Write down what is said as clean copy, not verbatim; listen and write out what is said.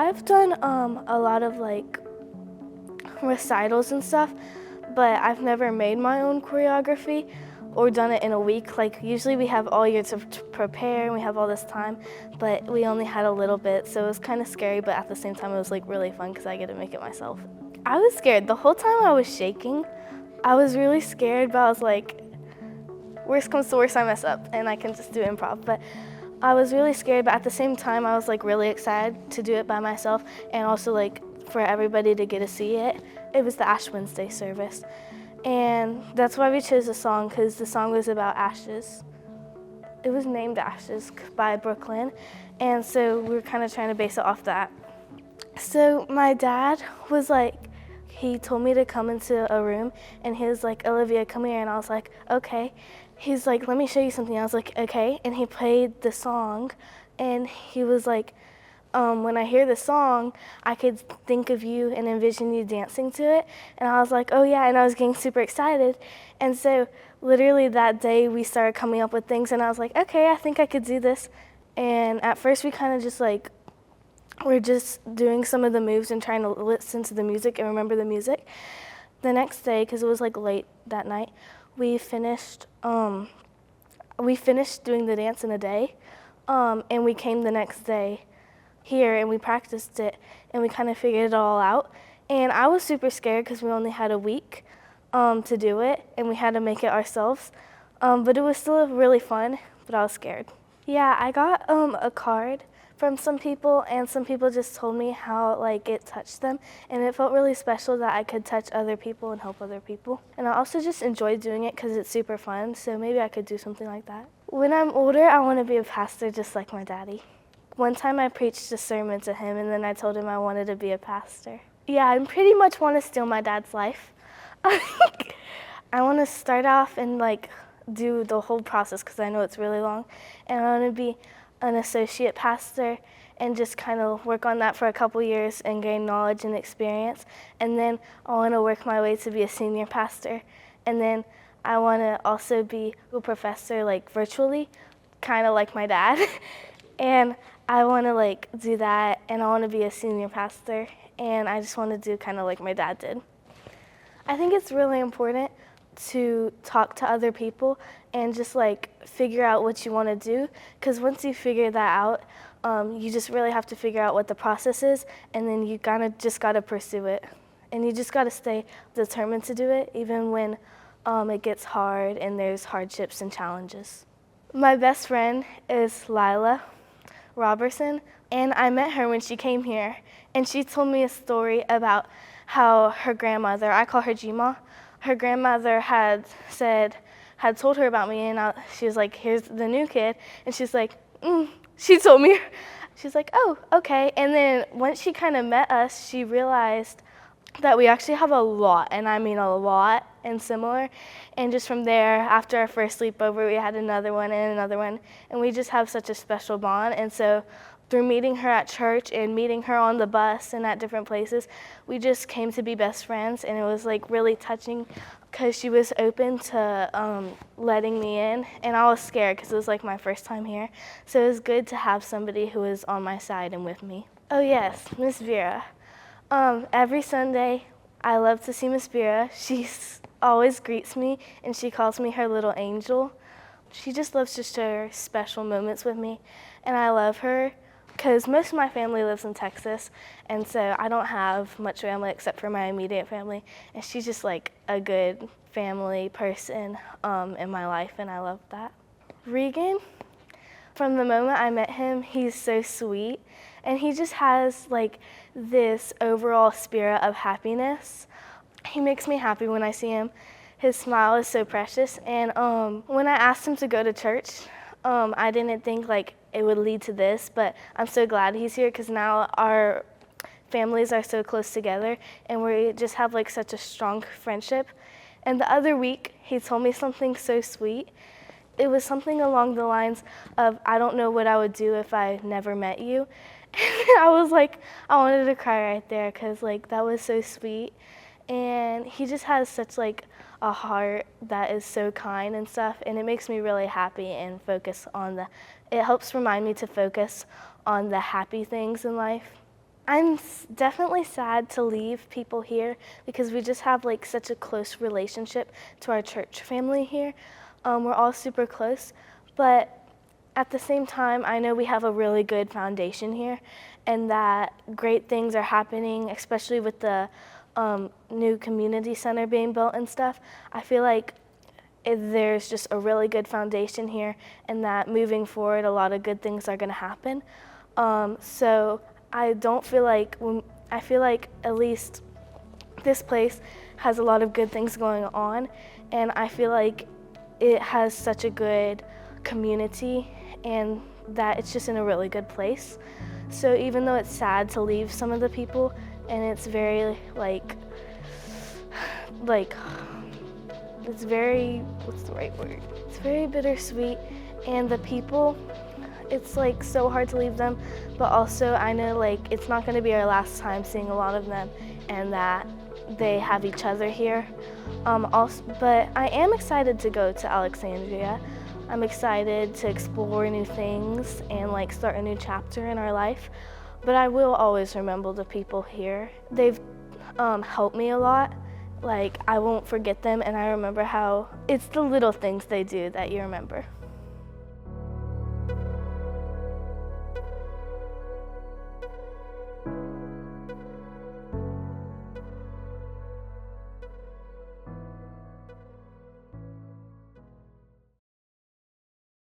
I've done a lot of like recitals and stuff, but I've never made my own choreography or done it in a week. Like usually we have all year to prepare and we have all this time, but we only had a little bit, so it was kind of scary, but at the same time it was like really fun because I get to make it myself. I was scared. The whole time I was shaking. I was really scared, but I was like, worst comes to worst, I mess up and I can just do improv. But I was really scared, but at the same time I was like really excited to do it by myself and also like for everybody to get to see it. It was the Ash Wednesday service. And that's why we chose the song, because the song was about ashes. It was named Ashes by Brooklyn, and so we were kind of trying to base it off that. So my dad was like, he told me to come into a room, and he was like, Olivia, come here, and I was like, okay. He's like, let me show you something. I was like, okay, and he played the song, and he was like, when I hear the song, I could think of you and envision you dancing to it. And I was like, oh yeah, and I was getting super excited. And so literally that day we started coming up with things and I was like, okay, I think I could do this. And at first we kind of just like, we're just doing some of the moves and trying to listen to the music and remember the music. The next day, because it was like late that night, we finished doing the dance in a day. And we came the next day here and we practiced it and we kind of figured it all out. And I was super scared because we only had a week to do it and we had to make it ourselves. But it was still really fun, but I was scared. Yeah, I got a card from some people and some people just told me how like it touched them and it felt really special that I could touch other people and help other people. And I also just enjoyed doing it because it's super fun, so maybe I could do something like that. When I'm older, I want to be a pastor just like my daddy. One time I preached a sermon to him and then I told him I wanted to be a pastor. Yeah, I pretty much want to steal my dad's life. I want to start off and like do the whole process because I know it's really long. And I want to be an associate pastor and just kind of work on that for a couple years and gain knowledge and experience. And then I want to work my way to be a senior pastor. And then I want to also be a professor like virtually, kind of like my dad. And I want to like do that and I want to be a senior pastor and I just want to do kind of like my dad did. I think it's really important to talk to other people and just like figure out what you want to do, because once you figure that out, you just really have to figure out what the process is and then you kind of just got to pursue it. And you just got to stay determined to do it even when it gets hard and there's hardships and challenges. My best friend is Lila Robertson, and I met her when she came here, and she told me a story about how her grandmother, I call her Jima, her grandmother had told her about me, and she was like, here's the new kid, and she's like, she told me, she's like, oh, okay, and then once she kind of met us, she realized that we actually have a lot, and I mean a lot, and similar. And just from there, after our first sleepover, we had another one, and we just have such a special bond. And so through meeting her at church and meeting her on the bus and at different places, we just came to be best friends, and it was like really touching because she was open to letting me in, and I was scared because it was like my first time here. So it was good to have somebody who was on my side and with me. Oh yes, Miss Vera. Every Sunday, I love to see Miss Vera. She always greets me, and she calls me her little angel. She just loves to share special moments with me, and I love her because most of my family lives in Texas, and so I don't have much family except for my immediate family, and she's just like a good family person in my life, and I love that. Regan, from the moment I met him, he's so sweet, and he just has like this overall spirit of happiness. He makes me happy when I see him. His smile is so precious, and when I asked him to go to church, I didn't think like it would lead to this, but I'm so glad he's here because now our families are so close together and we just have like such a strong friendship. And the other week, he told me something so sweet. It was something along the lines of, I don't know what I would do if I never met you. And I was like, I wanted to cry right there because like that was so sweet. And he just has such like a heart that is so kind and stuff, and it makes me really happy and focus on it helps remind me to focus on the happy things in life. definitely sad to leave people here because we just have like such a close relationship to our church family here. We're all super close, but at the same time, I know we have a really good foundation here and that great things are happening, especially with the new community center being built and stuff. I feel like there's just a really good foundation here and that moving forward, a lot of good things are going to happen. So I don't feel like, I feel like at least this place has a lot of good things going on, and I feel like it has such a good community and that it's just in a really good place. So even though it's sad to leave some of the people and it's very it's very, what's the right word? It's very bittersweet, and the people, it's like so hard to leave them, but also I know like it's not going to be our last time seeing a lot of them and that they have each other here. But I am excited to go to Alexandria. I'm excited to explore new things and like start a new chapter in our life, but I will always remember the people here. They've helped me a lot. Like, I won't forget them, and I remember how it's the little things they do that you remember.